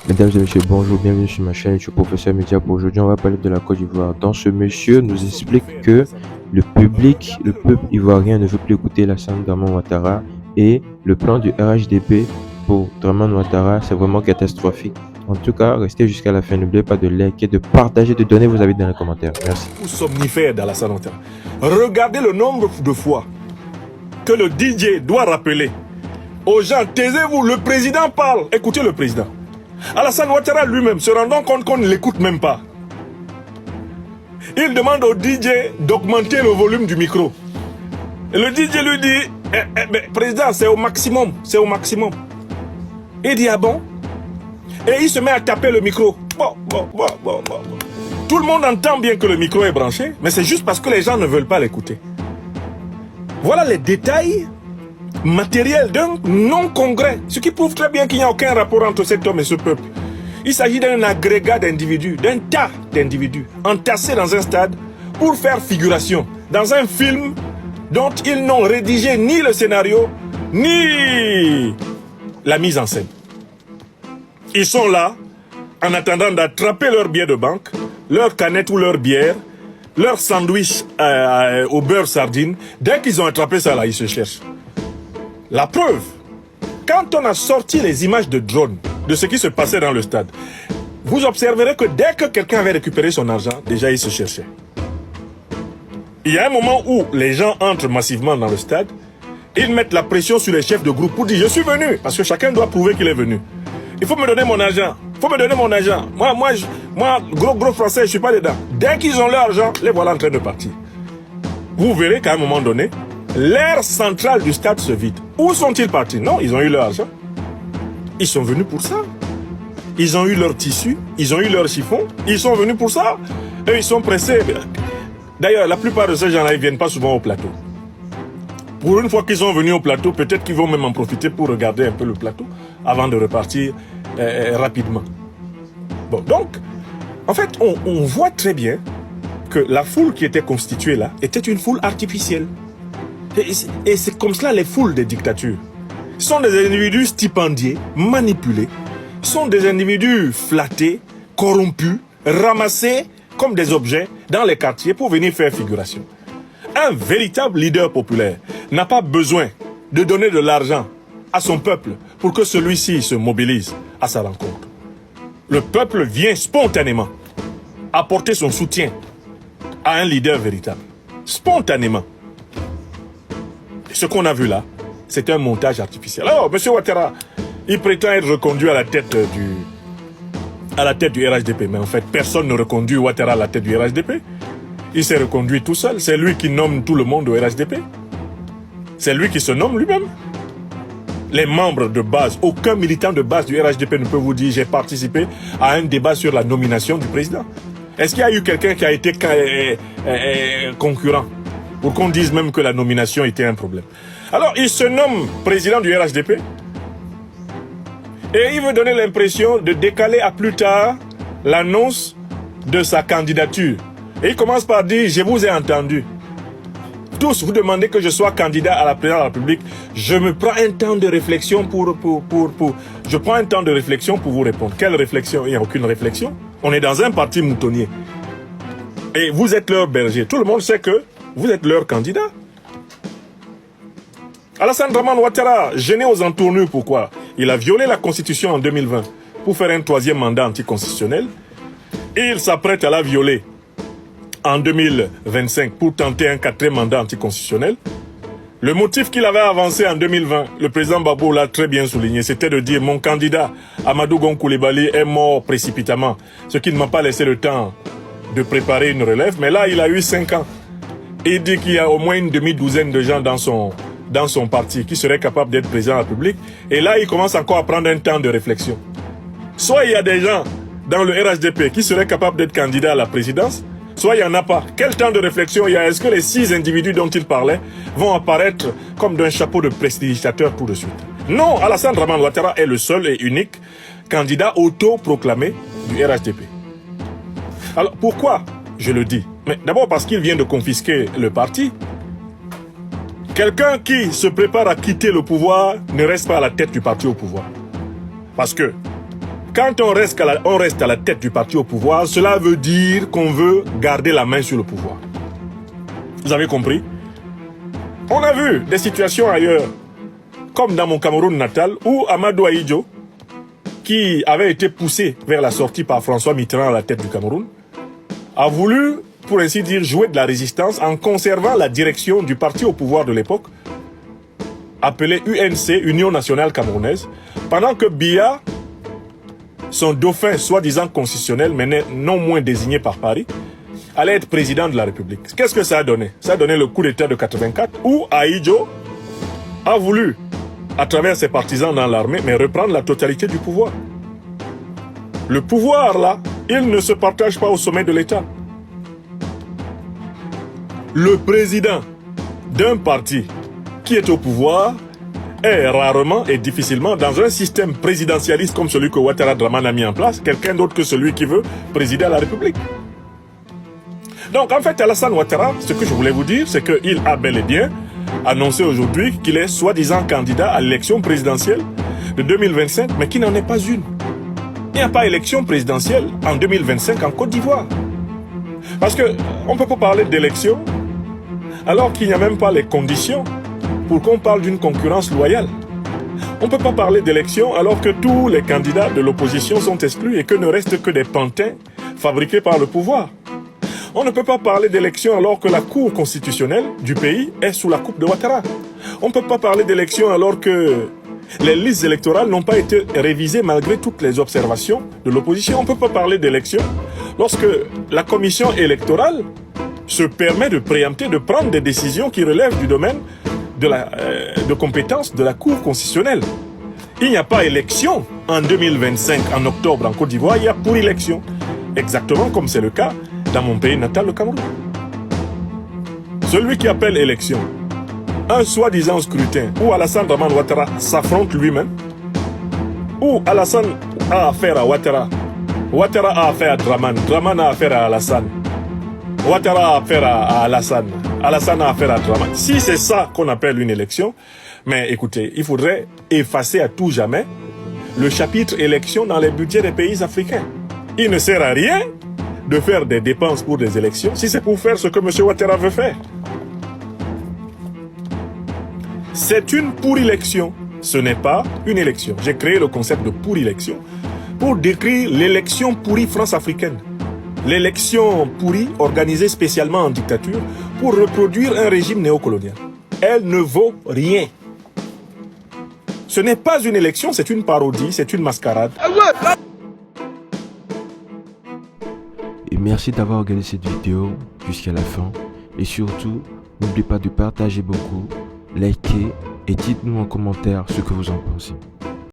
Mesdames et messieurs, bonjour, bienvenue sur ma chaîne, je suis professeur Média. Pour aujourd'hui, on va parler de la Côte d'Ivoire. Donc, ce monsieur nous explique que le peuple ivoirien ne veut plus écouter Alassane Dramane Ouattara et le plan du RHDP pour Dramane Ouattara, c'est vraiment catastrophique. En tout cas, restez jusqu'à la fin. N'oubliez pas de liker, de partager, de donner vos avis dans les commentaires. Merci. Somnifère d'Alassane Ouattara. Regardez le nombre de fois que le DJ doit rappeler aux gens, taisez-vous, le président parle, écoutez le président. Alassane Ouattara lui-même, se rendant compte qu'on ne l'écoute même pas, il demande au DJ d'augmenter le volume du micro. Et le DJ lui dit, président, c'est au maximum, c'est au maximum. Il dit, ah bon? Et il se met à taper le micro. Bon. Tout le monde entend bien que le micro est branché, mais c'est juste parce que les gens ne veulent pas l'écouter. Voilà les détails matériels d'un non-congrès, ce qui prouve très bien qu'il n'y a aucun rapport entre cet homme et ce peuple. Il s'agit d'un agrégat d'individus, d'un tas d'individus entassés dans un stade pour faire figuration dans un film dont ils n'ont rédigé ni le scénario, ni la mise en scène. Ils sont là en attendant d'attraper leur billet de banque, leur canette ou leur bière, leur sandwich au beurre sardine. Dès qu'ils ont attrapé ça, là, ils se cherchent. La preuve, quand on a sorti les images de drone de ce qui se passait dans le stade, vous observerez que dès que quelqu'un avait récupéré son argent, déjà il se cherchait. Il y a un moment où les gens entrent massivement dans le stade, ils mettent la pression sur les chefs de groupe pour dire « Je suis venu », parce que chacun doit prouver qu'il est venu. Il faut me donner mon argent. Il faut me donner mon argent. Moi, gros français, je ne suis pas dedans. Dès qu'ils ont leur argent, les voilà en train de partir. Vous verrez qu'à un moment donné, l'aire centrale du stade se vide. Où sont-ils partis? Non, ils ont eu leur argent. Ils sont venus pour ça. Ils ont eu leur tissu, ils ont eu leur chiffon, ils sont venus pour ça. Eux, ils sont pressés. D'ailleurs, la plupart de ces gens-là, ils ne viennent pas souvent au plateau. Pour une fois qu'ils sont venus au plateau, peut-être qu'ils vont même en profiter pour regarder un peu le plateau avant de repartir rapidement. Bon, donc, en fait, on voit très bien que la foule qui était constituée là était une foule artificielle. Et c'est comme cela les foules des dictatures. Ce sont des individus stipendiés, manipulés. Ce sont des individus flattés, corrompus, ramassés comme des objets dans les quartiers pour venir faire figuration. Un véritable leader populaire n'a pas besoin de donner de l'argent à son peuple pour que celui-ci se mobilise à sa rencontre. Le peuple vient spontanément apporter son soutien à un leader véritable. Spontanément. Et ce qu'on a vu là, c'est un montage artificiel. Alors, M. Ouattara, il prétend être reconduit à la tête du RHDP. Mais en fait, personne ne reconduit Ouattara à la tête du RHDP. Il s'est reconduit tout seul. C'est lui qui nomme tout le monde au RHDP. C'est lui qui se nomme lui-même. Les membres de base, aucun militant de base du RHDP ne peut vous dire « j'ai participé à un débat sur la nomination du président ». Est-ce qu'il y a eu quelqu'un qui a été concurrent pour qu'on dise même que la nomination était un problème? Alors, il se nomme président du RHDP et il veut donner l'impression de décaler à plus tard l'annonce de sa candidature. Et il commence par dire « je vous ai entendu ». Tous, vous demandez que je sois candidat à la présidence de la République. Je me prends un temps de réflexion je prends un temps de réflexion pour vous répondre. Quelle réflexion? Il n'y a aucune réflexion. On est dans un parti moutonnier. Et vous êtes leur berger. Tout le monde sait que vous êtes leur candidat. Alassane Dramane Ouattara, gêné aux entournures, pourquoi? Il a violé la Constitution en 2020 pour faire un troisième mandat anticonstitutionnel. Et il s'apprête à la violer en 2025 pour tenter un quatrième mandat anticonstitutionnel. Le motif qu'il avait avancé en 2020, le président Gbagbo l'a très bien souligné, c'était de dire « Mon candidat, Amadou Gon Coulibaly, est mort précipitamment », ce qui ne m'a pas laissé le temps de préparer une relève. Mais là, il a eu 5 ans. Et il dit qu'il y a au moins une demi-douzaine de gens dans son parti qui seraient capables d'être président de la République. Et là, il commence encore à prendre un temps de réflexion. Soit il y a des gens dans le RHDP qui seraient capables d'être candidats à la présidence, soit il n'y en a pas. Quel temps de réflexion il y a? Est-ce que les 6 individus dont il parlait vont apparaître comme d'un chapeau de prestidigitateur tout de suite? Non, Alassane Dramane Ouattara est le seul et unique candidat auto-proclamé du RHDP. Alors pourquoi je le dis? Mais d'abord parce qu'il vient de confisquer le parti. Quelqu'un qui se prépare à quitter le pouvoir ne reste pas à la tête du parti au pouvoir. Parce que quand on reste à la tête du parti au pouvoir, cela veut dire qu'on veut garder la main sur le pouvoir. Vous avez compris? On a vu des situations ailleurs, comme dans mon Cameroun natal, où Amadou Ahidjo, qui avait été poussé vers la sortie par François Mitterrand à la tête du Cameroun, a voulu, pour ainsi dire, jouer de la résistance en conservant la direction du parti au pouvoir de l'époque, appelé UNC, Union Nationale Camerounaise, pendant que Biya, son dauphin soi-disant constitutionnel, mais non moins désigné par Paris, allait être président de la République. Qu'est-ce que ça a donné? Ça a donné le coup d'État de 84, où Ahidjo a voulu, à travers ses partisans dans l'armée, mais reprendre la totalité du pouvoir. Le pouvoir, là, il ne se partage pas au sommet de l'État. Le président d'un parti qui est au pouvoir est rarement et difficilement, dans un système présidentialiste comme celui que Ouattara Dramane a mis en place, quelqu'un d'autre que celui qui veut présider à la République. Donc en fait, Alassane Ouattara, ce que je voulais vous dire, c'est qu'il a bel et bien annoncé aujourd'hui qu'il est soi-disant candidat à l'élection présidentielle de 2025, mais qui n'en est pas une. Il n'y a pas élection présidentielle en 2025 en Côte d'Ivoire. Parce qu'on ne peut pas parler d'élection alors qu'il n'y a même pas les conditions pour qu'on parle d'une concurrence loyale. On ne peut pas parler d'élection alors que tous les candidats de l'opposition sont exclus et que ne restent que des pantins fabriqués par le pouvoir. On ne peut pas parler d'élection alors que la Cour constitutionnelle du pays est sous la coupe de Ouattara. On ne peut pas parler d'élection alors que les listes électorales n'ont pas été révisées malgré toutes les observations de l'opposition. On ne peut pas parler d'élection lorsque la commission électorale se permet de préempter, de prendre des décisions qui relèvent du domaine de compétence de la Cour constitutionnelle. Il n'y a pas élection en 2025, en octobre, en Côte d'Ivoire, il y a pour élection. Exactement comme c'est le cas dans mon pays natal, le Cameroun. Celui qui appelle élection un soi-disant scrutin où Alassane Dramane Ouattara s'affronte lui-même, où Alassane a affaire à Ouattara, Ouattara a affaire à Dramane, Dramane a affaire à Alassane, Ouattara a affaire à Alassane, Alassane a affaire à Dramane. Si c'est ça qu'on appelle une élection, mais écoutez, il faudrait effacer à tout jamais le chapitre élection dans les budgets des pays africains. Il ne sert à rien de faire des dépenses pour des élections si c'est pour faire ce que M. Ouattara veut faire. C'est une pour-élection, ce n'est pas une élection. J'ai créé le concept de pour-élection pour décrire l'élection pourrie france-africaine. L'élection pourrie organisée spécialement en dictature pour reproduire un régime néocolonial. Elle ne vaut rien. Ce n'est pas une élection, c'est une parodie, c'est une mascarade. Et merci d'avoir regardé cette vidéo jusqu'à la fin. Et surtout, n'oubliez pas de partager beaucoup, liker et dites-nous en commentaire ce que vous en pensez.